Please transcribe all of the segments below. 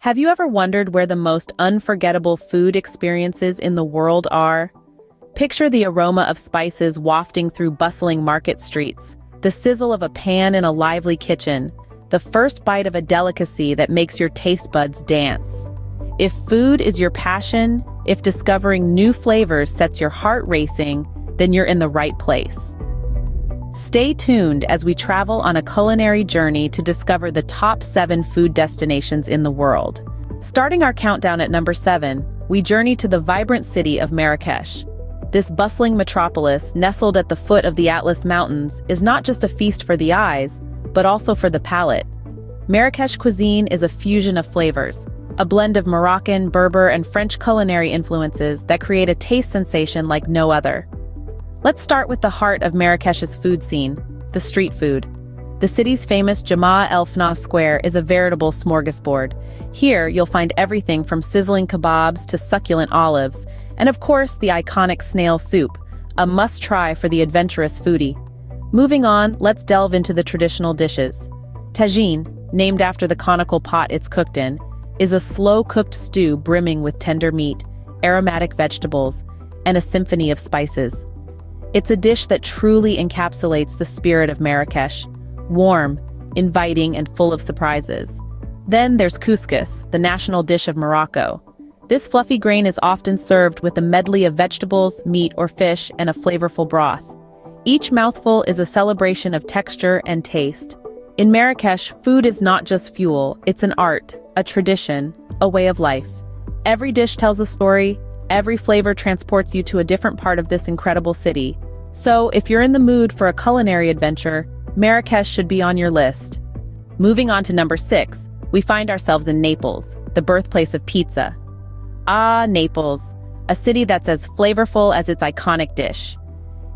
Have you ever wondered where the most unforgettable food experiences in the world are? Picture the aroma of spices wafting through bustling market streets, the sizzle of a pan in a lively kitchen, the first bite of a delicacy that makes your taste buds dance. If food is your passion, if discovering new flavors sets your heart racing, then you're in the right place. Stay tuned as we travel on a culinary journey to discover the top 7 food destinations in the world. Starting our countdown at number 7, we journey to the vibrant city of Marrakech. This bustling metropolis, nestled at the foot of the Atlas Mountains, is not just a feast for the eyes, but also for the palate. Marrakech cuisine is a fusion of flavors, a blend of Moroccan, Berber, and French culinary influences that create a taste sensation like no other. Let's start with the heart of Marrakech's food scene, the street food. The city's famous Jemaa El Fna Square is a veritable smorgasbord. Here, you'll find everything from sizzling kebabs to succulent olives, and of course, the iconic snail soup, a must-try for the adventurous foodie. Moving on, let's delve into the traditional dishes. Tagine, named after the conical pot it's cooked in, is a slow-cooked stew brimming with tender meat, aromatic vegetables, and a symphony of spices. It's a dish that truly encapsulates the spirit of Marrakech, warm, inviting, and full of surprises. Then there's couscous, the national dish of Morocco. This fluffy grain is often served with a medley of vegetables, meat or fish, and a flavorful broth. Each mouthful is a celebration of texture and taste. In Marrakech, food is not just fuel, it's an art, a tradition, a way of life. Every dish tells a story, every flavor transports you to a different part of this incredible city. So, if you're in the mood for a culinary adventure, Marrakech should be on your list. Moving on to number 6, we find ourselves in Naples, the birthplace of pizza. Ah, Naples, a city that's as flavorful as its iconic dish.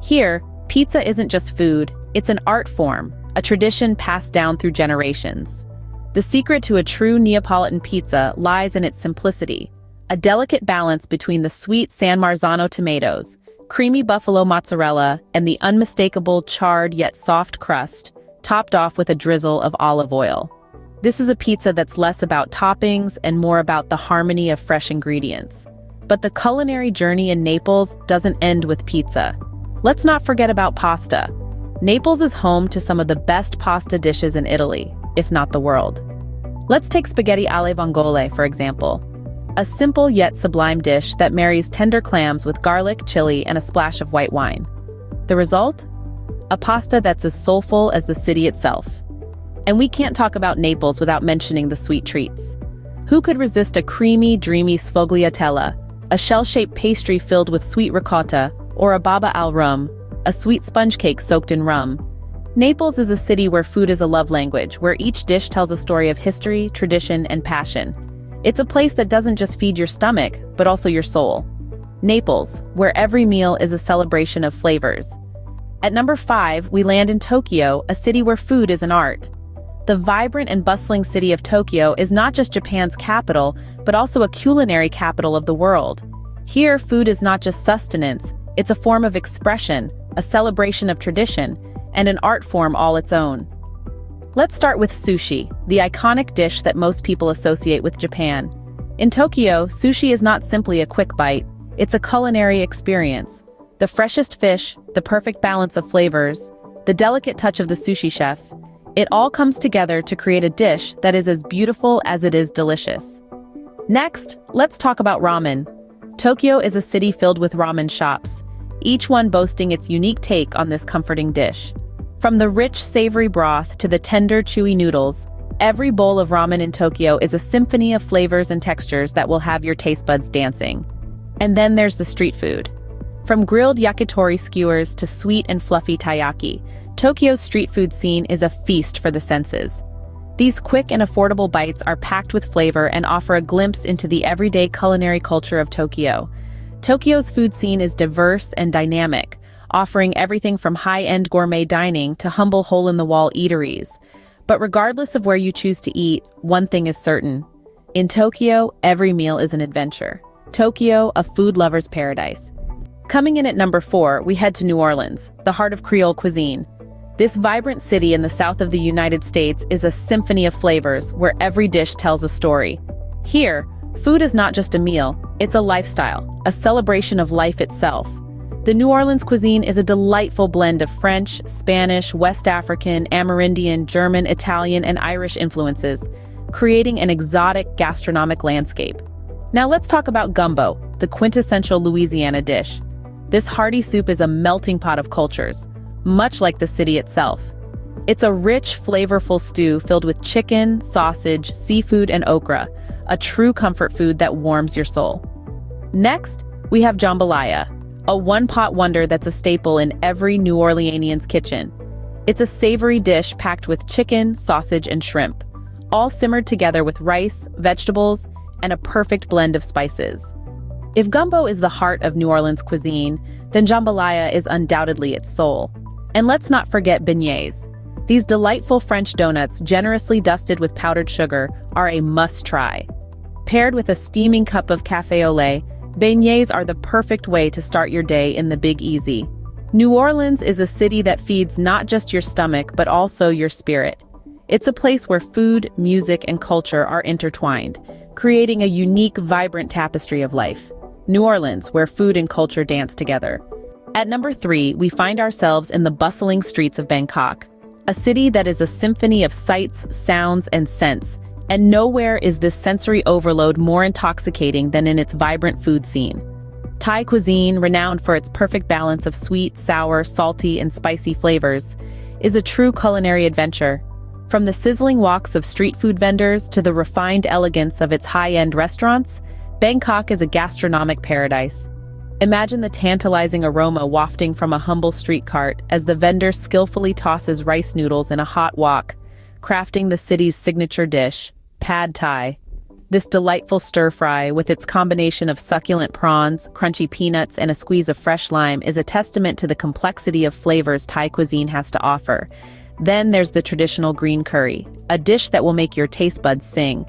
Here, pizza isn't just food, it's an art form, a tradition passed down through generations. The secret to a true Neapolitan pizza lies in its simplicity, a delicate balance between the sweet San Marzano tomatoes, creamy buffalo mozzarella, and the unmistakable charred yet soft crust, topped off with a drizzle of olive oil. This is a pizza that's less about toppings and more about the harmony of fresh ingredients. But the culinary journey in Naples doesn't end with pizza. Let's not forget about pasta. Naples is home to some of the best pasta dishes in Italy, if not the world. Let's take spaghetti alle vongole, for example. A simple yet sublime dish that marries tender clams with garlic, chili, and a splash of white wine. The result? A pasta that's as soulful as the city itself. And we can't talk about Naples without mentioning the sweet treats. Who could resist a creamy, dreamy sfogliatella, a shell-shaped pastry filled with sweet ricotta, or a baba al rum, a sweet sponge cake soaked in rum? Naples is a city where food is a love language, where each dish tells a story of history, tradition, and passion. It's a place that doesn't just feed your stomach, but also your soul. Naples, where every meal is a celebration of flavors. At number 5, we land in Tokyo, a city where food is an art. The vibrant and bustling city of Tokyo is not just Japan's capital, but also a culinary capital of the world. Here, food is not just sustenance, it's a form of expression, a celebration of tradition, and an art form all its own. Let's start with sushi, the iconic dish that most people associate with Japan. In Tokyo, sushi is not simply a quick bite, it's a culinary experience. The freshest fish, the perfect balance of flavors, the delicate touch of the sushi chef, it all comes together to create a dish that is as beautiful as it is delicious. Next, let's talk about ramen. Tokyo is a city filled with ramen shops, each one boasting its unique take on this comforting dish. From the rich, savory broth to the tender, chewy noodles, every bowl of ramen in Tokyo is a symphony of flavors and textures that will have your taste buds dancing. And then there's the street food. From grilled yakitori skewers to sweet and fluffy taiyaki, Tokyo's street food scene is a feast for the senses. These quick and affordable bites are packed with flavor and offer a glimpse into the everyday culinary culture of Tokyo. Tokyo's food scene is diverse and dynamic, offering everything from high-end gourmet dining to humble hole-in-the-wall eateries. But regardless of where you choose to eat, one thing is certain. In Tokyo, every meal is an adventure. Tokyo, a food lover's paradise. Coming in at number 4, we head to New Orleans, the heart of Creole cuisine. This vibrant city in the south of the United States is a symphony of flavors where every dish tells a story. Here, food is not just a meal, it's a lifestyle, a celebration of life itself. The New Orleans cuisine is a delightful blend of French, Spanish, West African, Amerindian, German, Italian, and Irish influences, creating an exotic gastronomic landscape. Now let's talk about gumbo, the quintessential Louisiana dish. This hearty soup is a melting pot of cultures, much like the city itself. It's a rich, flavorful stew filled with chicken, sausage, seafood, and okra, a true comfort food that warms your soul. Next, we have jambalaya, a one-pot wonder that's a staple in every New Orleanian's kitchen. It's a savory dish packed with chicken, sausage, and shrimp, all simmered together with rice, vegetables, and a perfect blend of spices. If gumbo is the heart of New Orleans cuisine, then jambalaya is undoubtedly its soul. And let's not forget beignets. These delightful French donuts, generously dusted with powdered sugar, are a must-try. Paired with a steaming cup of café au lait, beignets are the perfect way to start your day in the Big Easy. New Orleans is a city that feeds not just your stomach, but also your spirit. It's a place where food, music, and culture are intertwined, creating a unique, vibrant tapestry of life. New Orleans, where food and culture dance together. At number 3, we find ourselves in the bustling streets of Bangkok, a city that is a symphony of sights, sounds, and scents, and nowhere is this sensory overload more intoxicating than in its vibrant food scene. Thai cuisine, renowned for its perfect balance of sweet, sour, salty, and spicy flavors, is a true culinary adventure. From the sizzling walks of street food vendors to the refined elegance of its high-end restaurants, Bangkok is a gastronomic paradise. Imagine the tantalizing aroma wafting from a humble street cart as the vendor skillfully tosses rice noodles in a hot wok, crafting the city's signature dish, pad thai. This delightful stir-fry, with its combination of succulent prawns, crunchy peanuts, and a squeeze of fresh lime, is a testament to the complexity of flavors Thai cuisine has to offer. Then there's the traditional green curry, a dish that will make your taste buds sing.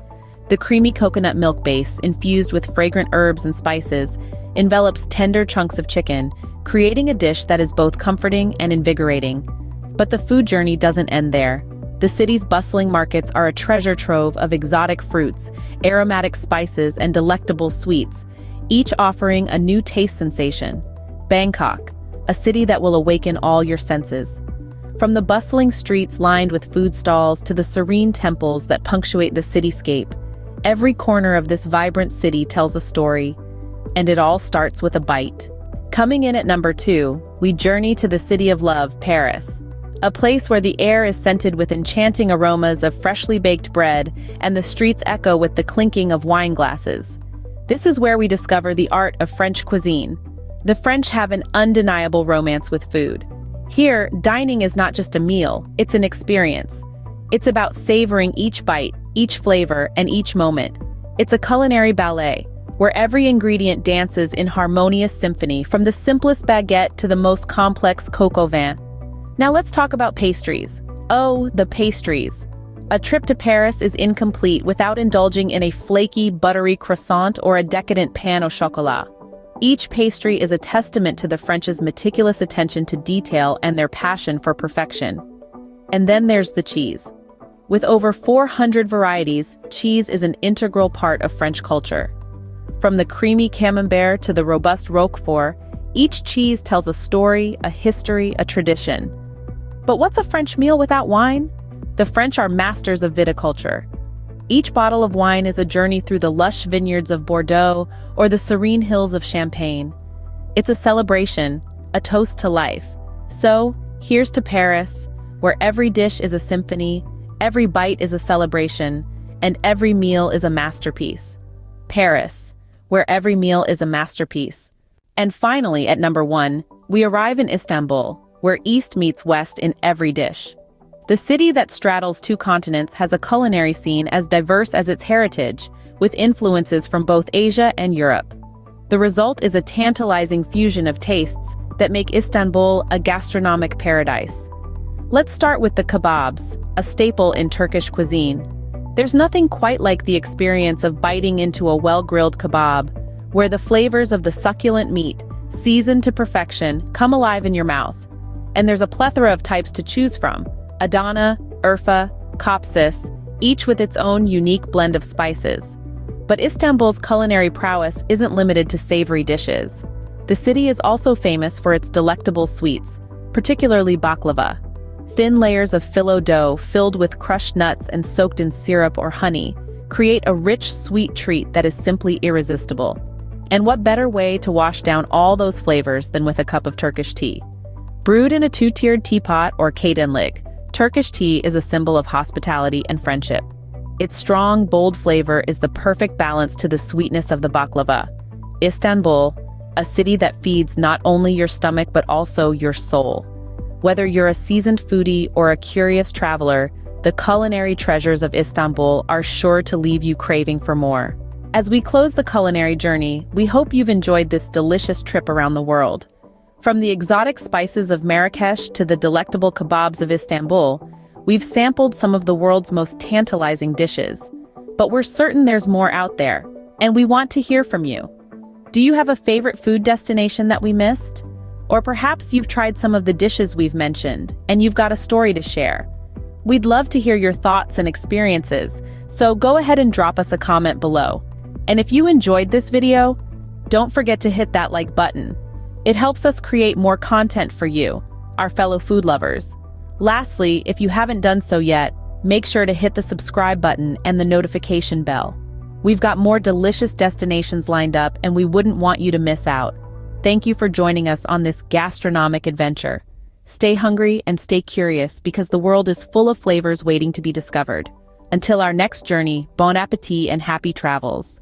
The creamy coconut milk base, infused with fragrant herbs and spices, envelops tender chunks of chicken, creating a dish that is both comforting and invigorating. But the food journey doesn't end there. The city's bustling markets are a treasure trove of exotic fruits, aromatic spices, and delectable sweets, each offering a new taste sensation. Bangkok, a city that will awaken all your senses. From the bustling streets lined with food stalls to the serene temples that punctuate the cityscape, every corner of this vibrant city tells a story. And it all starts with a bite. Coming in at number 2, we journey to the city of love, Paris. A place where the air is scented with enchanting aromas of freshly baked bread and the streets echo with the clinking of wine glasses. This is where we discover the art of French cuisine. The French have an undeniable romance with food. Here, dining is not just a meal, it's an experience. It's about savoring each bite, each flavor, and each moment. It's a culinary ballet, where every ingredient dances in harmonious symphony, from the simplest baguette to the most complex coq au vin. Now let's talk about pastries. Oh, the pastries. A trip to Paris is incomplete without indulging in a flaky, buttery croissant or a decadent pain au chocolat. Each pastry is a testament to the French's meticulous attention to detail and their passion for perfection. And then there's the cheese. With over 400 varieties, cheese is an integral part of French culture. From the creamy camembert to the robust Roquefort, each cheese tells a story, a history, a tradition. But what's a French meal without wine? The French are masters of viticulture. Each bottle of wine is a journey through the lush vineyards of Bordeaux or the serene hills of Champagne. It's a celebration, a toast to life. So, here's to Paris, where every dish is a symphony, every bite is a celebration, and every meal is a masterpiece. Paris, where every meal is a masterpiece. And finally, at number 1, we arrive in Istanbul, where East meets West in every dish. The city that straddles 2 continents has a culinary scene as diverse as its heritage, with influences from both Asia and Europe. The result is a tantalizing fusion of tastes that make Istanbul a gastronomic paradise. Let's start with the kebabs, a staple in Turkish cuisine. There's nothing quite like the experience of biting into a well-grilled kebab, where the flavors of the succulent meat, seasoned to perfection, come alive in your mouth. And there's a plethora of types to choose from: Adana, Urfa, Kopsis, each with its own unique blend of spices. But Istanbul's culinary prowess isn't limited to savory dishes. The city is also famous for its delectable sweets, particularly baklava. Thin layers of phyllo dough filled with crushed nuts and soaked in syrup or honey create a rich, sweet treat that is simply irresistible. And what better way to wash down all those flavors than with a cup of Turkish tea? Brewed in a two-tiered teapot or kadenlik, Turkish tea is a symbol of hospitality and friendship. Its strong, bold flavor is the perfect balance to the sweetness of the baklava. Istanbul, a city that feeds not only your stomach but also your soul. Whether you're a seasoned foodie or a curious traveler, the culinary treasures of Istanbul are sure to leave you craving for more. As we close the culinary journey, we hope you've enjoyed this delicious trip around the world. From the exotic spices of Marrakech to the delectable kebabs of Istanbul, we've sampled some of the world's most tantalizing dishes. But we're certain there's more out there, and we want to hear from you. Do you have a favorite food destination that we missed? Or perhaps you've tried some of the dishes we've mentioned, and you've got a story to share. We'd love to hear your thoughts and experiences, so go ahead and drop us a comment below. And if you enjoyed this video, don't forget to hit that like button. It helps us create more content for you, our fellow food lovers. Lastly, if you haven't done so yet, make sure to hit the subscribe button and the notification bell. We've got more delicious destinations lined up, and we wouldn't want you to miss out. Thank you for joining us on this gastronomic adventure. Stay hungry and stay curious because the world is full of flavors waiting to be discovered. Until our next journey, bon appétit and happy travels.